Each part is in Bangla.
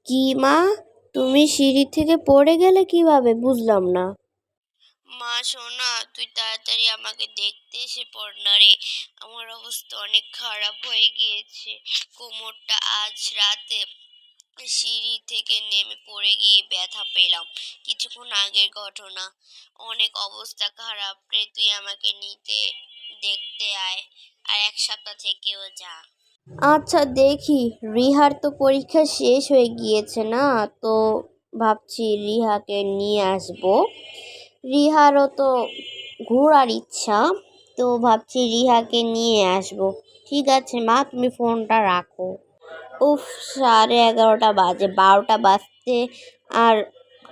কি মা, তুমি সিঁড়ি থেকে পড়ে গেলে কিভাবে? বুঝলাম না। মা সোনা, তুই তাড়াতাড়ি আমাকে দেখতে এসে পড় না রে। আমার অবস্থা অনেক খারাপ হয়ে গিয়েছে। কোমরটা আজ রাতে সিঁড়ি থেকে নেমে পড়ে গিয়ে ব্যথা পেলাম। কিছুক্ষণ আগের ঘটনা। অনেক অবস্থা খারাপ রে। তুই আমাকে নিতে দেখতে আয়, আর 1 সপ্তাহ থেকেও যা। আচ্ছা দেখি, রিহার তো পরীক্ষা শেষ হয়ে গিয়েছে না, তো ভাবছি রিহাকে নিয়ে আসবো। রিহারও তো ঘোরার ইচ্ছা, তো ভাবছি রিহাকে নিয়ে আসবো। ঠিক আছে মা, তুমি ফোনটা রাখো। উফ, 11:30 বাজে, 12টা বাজতে আর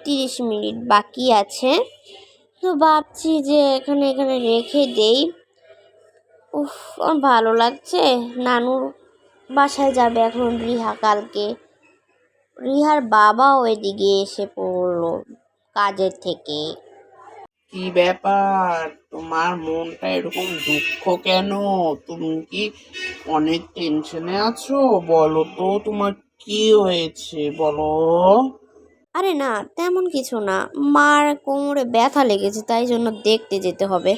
30 মিনিট বাকি আছে। তো ভাবছি যে এখানে এখানে রেখে দেই। উফ, আমার ভালো লাগছে। নানুর বাসায় যাবে এখন রিহা কালকে। রিহার বাবাও এদিকে এসে পড়লো কাজের থেকে। কি ব্যাপার, তোমার মনটা এরকম দুঃখ কেন? তুমি কি অনেক টেনশনে আছো? বলো তো, তোমার কি হয়েছে বলো। আরে না, তেমন কিছু না। মার কোমরে ব্যথা লেগেছে, তাই জন্য দেখতে যেতে হবে।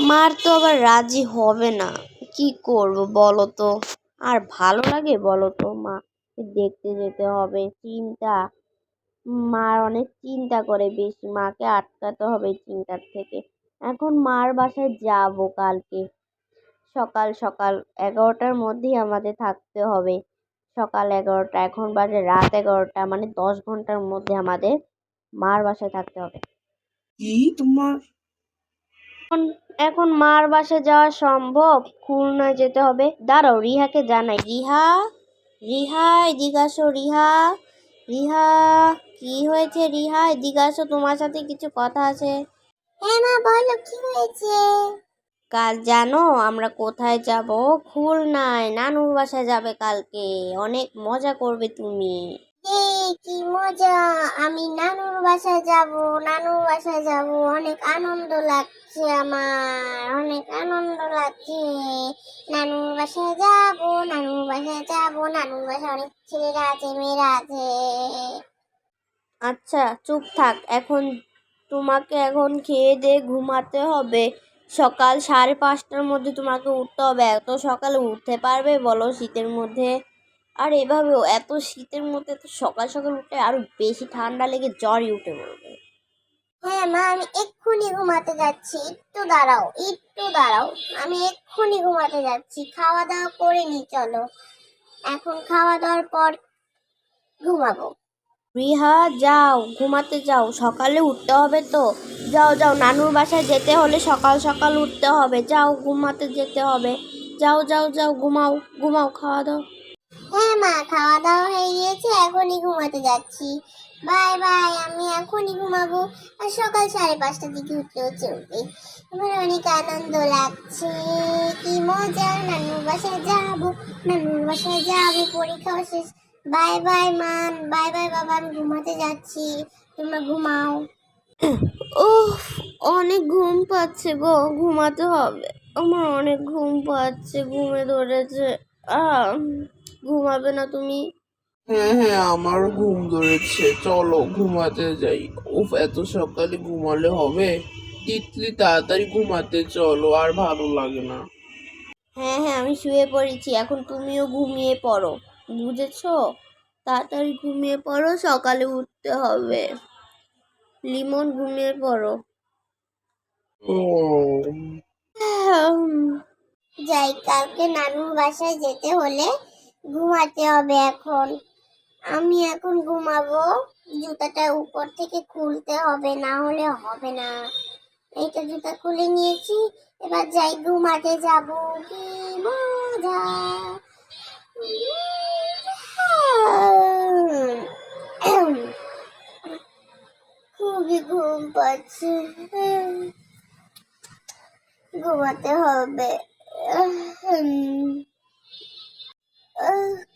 মার তো আবার রাজি হবে না। কি করব বলো তো? আর ভালো লাগে বলো তো? মা দেখতে যেতে হবে, চিন্তা। মার অনেক চিন্তা করে বেশি, মাকে আটকাতে হবে এই চিন্তার থেকে। এখন মার বাসায় যাব কালকে সকাল সকাল। 11টার মধ্যেই আমাদের থাকতে হবে। সকাল 11টা, এখন বাজে রাত 11টা, মানে 10 ঘন্টার মধ্যে আমাদের মার বাসায় থাকতে হবে। কি তোমার? এখন এখন মার বাসায় যাওয়া সম্ভব? খুলনায় যেতে হবে। দাঁড়াও, রিহাকে জানাই। রিহা, রিহা এদিকে আসো। রিহা, রিহা, কি হয়েছে? রিহা এদিকে আসো, তোমার সাথে কিছু কথা আছে। হ্যাঁ মা, বলো কি হয়েছে? কাল জানো আমরা কোথায় যাব? খুলনায় নানুর বাসায় যাবে কালকে। অনেক মজা করবে তুমি। কি মজা! আমি নানুর বাসায় যাব। নানুর বাসায় যাব, অনেক আনন্দ লাগছে আমার, অনেক আনন্দ লাগছে। নানুর বাসায় যাব, নানুর বাসায় যাব, নানুর বাসায় অনেক ছেলেরা আছে, মেয়েরা আছে। আচ্ছা চুপ থাক এখন। তোমাকে এখন খেয়ে দিয়ে ঘুমাতে হবে। সকাল 5:30টার মধ্যে তোমাকে উঠতে হবে। এত সকালে উঠতে পারবে বলো শীতের মধ্যে? আর এভাবেও এত শীতের মধ্যে তো সকাল সকাল উঠলে আরো বেশি ঠান্ডা লেগে জ্বরই উঠে পড়বে। হ্যাঁ মা, আমি এক্ষুনি ঘুমাতে যাচ্ছি। একটু দাঁড়াও, একটু দাঁড়াও। আমি এক্ষুনি ঘুমাতে যাচ্ছি। খাওয়া দাওয়া করে নি, চলো। এখন খাওয়া দাওয়ার পর ঘুমাবো। রিহা যাও, ঘুমাতে যাও, সকালে উঠতে হবে তো। যাও যাও, নানুর বাসায় যেতে হলে সকাল সকাল উঠতে হবে। যাও, ঘুমাতে যেতে হবে। যাও যাও যাও, ঘুমাও ঘুমাও, খাওয়া দাও। হ্যাঁ মা, খাওয়া দাওয়া হয়ে গিয়েছে, এখনই ঘুমাতে যাচ্ছি। বাই বাই, আমি এখনই ঘুমাবো। আর সকাল 5:30টার দিকে উঠলেও চলবে। আমার অনেক আনন্দ লাগছে। কি মজা! নানুর বাসায় যাবো, নানুর বাসায় যাবো, পরীক্ষা শেষ। বাই বাই মা, বাই বাই বাবা, আমি ঘুমাতে যাচ্ছি। তোমরা ঘুমাও। উফ, অনেক ঘুম পাচ্ছে গো, ঘুমাতে হবে। আমার অনেক ঘুম পাচ্ছে, ঘুমে ধরেছে। আহ ঘুমাবে না তুমি? হ্যাঁ হ্যাঁ, আমারও ঘুম ধরেছে, চলো ঘুমাতে যাই। উফ, এত সকালে ঘুমালে হবে? তিতলি, তাড়াতাড়ি ঘুমাতে চলো, আর ভালো লাগে না। হ্যাঁ হ্যাঁ, আমি শুয়ে পড়েছি, এখন তুমিও ঘুমিয়ে পড়ো। বুঝেছো? তাড়াতাড়ি ঘুমিয়ে পড়ো, সকালে উঠতে হবে। লিমন, ঘুমিয়ে পড়ো। ও, যাই, কালকে নানুর বাসায় যেতে হলে ঘুমাতে হবে এখন। আমি এখন ঘুমাবো। জুতাটা উপর থেকে খুলতে হবে, না হলে হবে না। এইটা জুতা খুলে নিয়েছি, এবার যাই, ঘুমাতে যাব। কি মজা! খুবই ঘুম পাচ্ছে, ঘুমাতে হবে।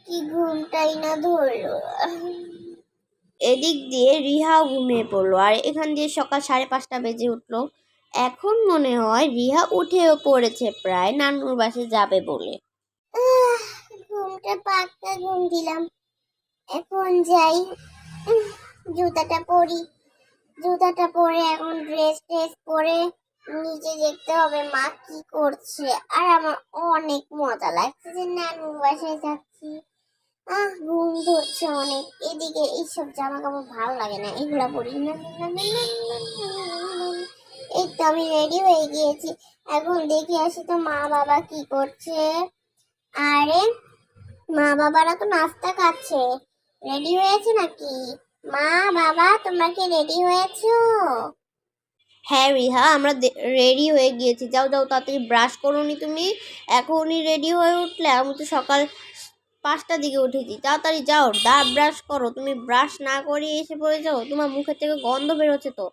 কি ঘুমটাই না ধরলো। এদিক দিয়ে রিহাও ঘুমিয়ে পড়লো, আর এখান দিয়ে সকাল 5:30 বেজে উঠলো। এখন মনে হয় রিহা উঠেও পড়েছে প্রায় নানুর বাসায় যাবে বলে। ঘুমটা পাক্কা ঘুম দিলাম। এখন যাই, উম, জুতাটা পরি, জুতাটা পরে এখন ড্রেস ট্রেস পরে নিচে দেখতে হবে মা কি করছে। আর আমার অনেক মজা লাগছে যে নানুর বাসায় যাচ্ছি। ঘুম ধরছে অনেক, এদিকে এইসব জামা কাপড় ভালো লাগে না, এগুলা পরি না। এই তো আমি রেডি হয়ে গিয়েছি, এখন দেখে আসি তো মা বাবা কি করছে। আরে মা বাবারা তো নাস্তা খাচ্ছে, রেডি হয়েছে নাকি? মা বাবা তোমরা কি রেডি হয়েছো? হ্যাঁ রিহা, আমরা রেডি হয়ে গিয়েছি। যাও যাও, তাড়াতাড়ি ব্রাশ করোনি তুমি? এখনই রেডি হয়ে উঠলে? আমি তো সকাল 5টার দিকে উঠেছি। তাড়াতাড়ি যাও, দাঁত ব্রাশ করো। তুমি ব্রাশ না করে এসে পড়েছো, তোমার মুখের থেকে গন্ধ বেরোচ্ছে তো।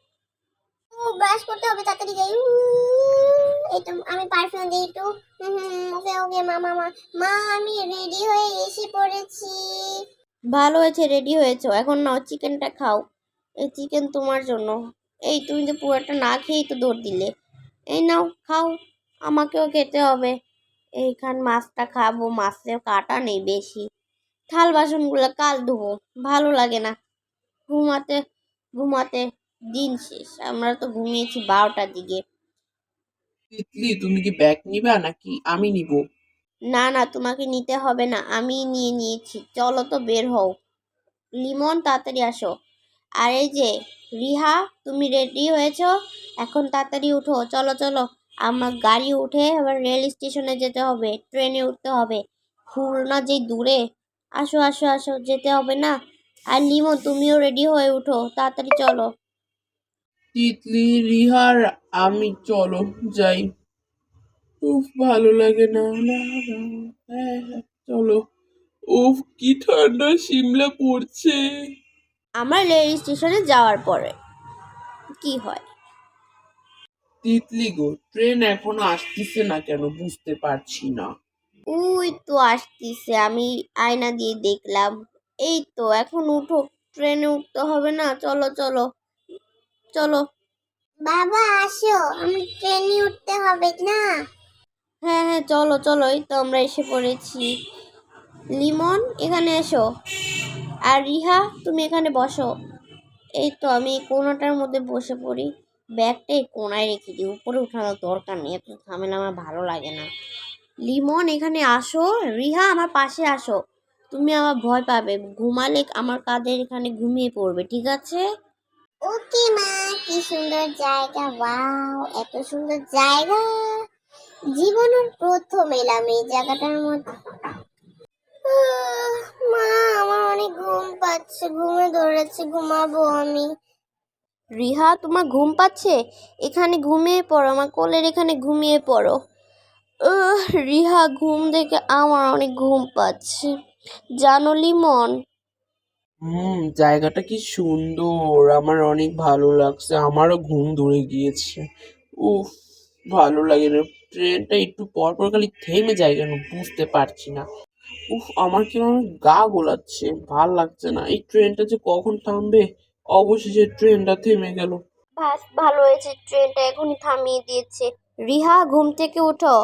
ব্রাশ করতে হবে, তাড়াতাড়ি যাই। এই তো আমি পারফিউম দিই একটু। ওকে ওকে মা মা মা মা আমি রেডি হয়ে এসে পড়েছি। ভালো হয়েছে রেডি হয়েছো। এখন নাও চিকেনটা খাও, এই চিকেন তোমার জন্য। এই তুমি তো পুরোটা না খেয়েই তো দৌড় দিলে। এই নাও খাও, আমাকেও খেতে হবে। এইখান মাছটা খাবো, মাছের কাটা নেই বেশি। থাল বাসনগুলো কাল ধোবো, ভালো লাগে না। ঘুমাতে ঘুমাতে দিন শেষ। আমরা তো ঘুমিয়েছি 12টার দিকে। তিতলি, তুমি কি ব্যাগ নিবা নাকি আমি নিব? না না, তোমাকে নিতে হবে না, আমি নিয়ে নিয়েছি। চলো তো বের হও। লিমন তাড়াতাড়ি আসো। আর এই যে রিহা, তুমি রেডি হয়েছো? এখন তাড়াতাড়ি উঠো, চলো চলো। আমার গাড়ি উঠে আবার রেল স্টেশনে যেতে হবে, ট্রেনে উঠতে হবে। খুলনা যেই দূরে। আসো আসো আসো, যেতে হবে না? আর লিমন তুমিও রেডি হয়ে উঠো, তাড়াতাড়ি চলো। তিতলি, রিহার আমি, চলো যাই। উফ, ভালো লাগে না না না। হ্যাঁ হ্যাঁ, চলো। উফ, কি ঠান্ডা শিমলা পড়ছে। আমার রেল স্টেশনে যাওয়ার পরে কি হয়? তিতলি গো, ট্রেন এখনো আসতেছে না কেন বুঝতে পারছি না। ওই তো আসতিছে, আমি আয়না দিয়ে দেখলাম। এই তো, এখন উঠো, ট্রেনে উঠতে হবে না? চলো চলো চলো। বাবা আসো, আমি ট্রেনে উঠতে হবে না? হ্যাঁ হ্যাঁ, চলো চলো, এই তো আমরা এসে পড়েছি। লিমন এখানে এসো, আর রিহা তুমি এখানে বসো। এই তো আমি এই কোনাটার মধ্যে বসে পড়ি। ব্যাগটা এই কোনায় রেখে দিই, উপরে উঠানোর দরকার নেই, এত ঝামেলা আমার ভালো লাগে না। লিমন এখানে আসো, রিহা আমার পাশে আসো। তুমি আমার ভয় পাবে, ঘুমালে আমার কাঁধের এখানে ঘুমিয়ে পড়বে, ঠিক আছে? ওকে মা, কি সুন্দর জায়গা, ওয়াও এত সুন্দর জায়গা, জীবনের প্রথম এলাম এই জায়গাটার মধ্যে। মা আমার অনেক ঘুম পাচ্ছে, ঘুমে দৌড়াচ্ছে, ঘুমাবো আমি। রিহা তোমার ঘুম পাচ্ছে? এখানে ঘুমিয়ে পড়ো, আমার কোলের এখানে ঘুমিয়ে পড়ো। রিহা, ঘুম দেখে আমার অনেক ঘুম পাচ্ছে, জানো লিমন। জায়গাটা কি সুন্দর, আমার অনেক ভালো লাগছে, আমারও ঘুম ধরে গিয়েছে। উফ, ভালো লাগে না। ট্রেনটা একটু পর পর খালি থেমে যায় কেন বুঝতে পারছি না। উফ, আমার কিরকম গা গোলাচ্ছে, ভাল লাগছে না। এই ট্রেনটা যে কখন থামবে। অবশেষে ট্রেনটা থেমে গেল। বাস, ভালো হয়েছে, ট্রেনটা এখনই থামিয়ে দিয়েছে। রিহা ঘুম থেকে উঠো,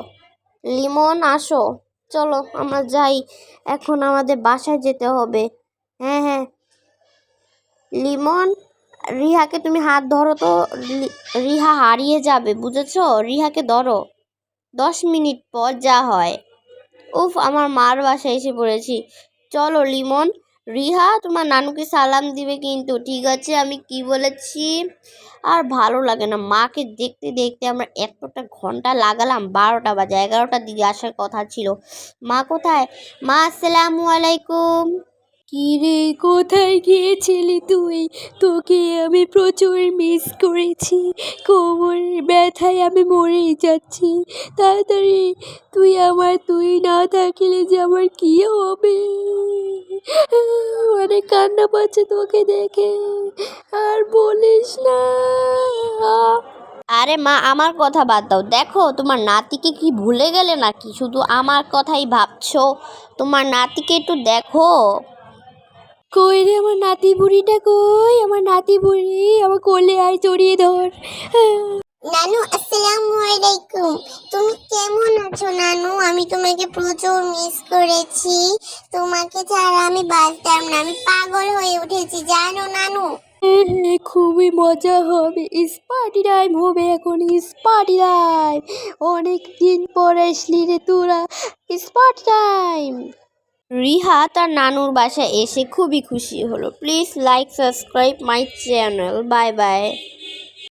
লিমন আসো, চলো আমরা যাই, এখন আমাদের বাসায় যেতে হবে। হ্যাঁ হ্যাঁ, লিমন, রিহাকে তুমি হাত ধরো তো। রিহা হারিয়ে যাবে, বুঝেছো? রিহাকে ধরো, 10 মিনিট পর যা হয়। উফ, আমার মার বাসায় এসে পড়েছি। চলো লিমন। রিহা তোমার নানুকে সালাম দিবে কিন্তু, ঠিক আছে? আমি কি বলেছি? আর ভালো লাগে না, মাকে দেখতে দেখতে আমরা এতটা ঘন্টা লাগালাম। 12টা বাজে, 11টার দিকে আসার কথা ছিল। মা কোথায়? মা আসসালামু আলাইকুম। কি রে, কোথায় গিয়েছিলি তুই? তোকে আমি প্রচুর মিস করেছি, কোমরের ব্যথায় আমি মরেই যাচ্ছি। তাড়াতাড়ি, তুই না থাকলে যে আমার কি হবে? অনেক কান্না পাচ্ছে তোকে দেখে, আর বলিস না। আরে মা, আমার কথা বাদ দাও, দেখো তোমার নাতিকে কি ভুলে গেলে নাকি? শুধু আমার কথাই ভাবছো, তোমার নাতিকে একটু দেখো। কই রে আমার নাতি বুড়িটা, কই আমার নাতি বুড়ি? আমার কোলে আয়, জড়িয়ে ধর। নানু আসসালামু আলাইকুম। তুমি কেমন আছো নানু? আমি তোমাকে প্রচুর মিস করেছি। তোমাকে ছাড়া আমি বাঁচতাম না, আমি পাগল হয়ে উঠেছি জানো নানু। হ্যাঁ, খুবই মজা হবে। পার্টি টাইম হবে এখন, পার্টি টাইম। অনেক দিন পর আসলি রে তোরা, পার্টি টাইম। রিহা তার নানুর বাসায় এসে খুবই খুশি হলো। Please like subscribe my channel. Bye bye.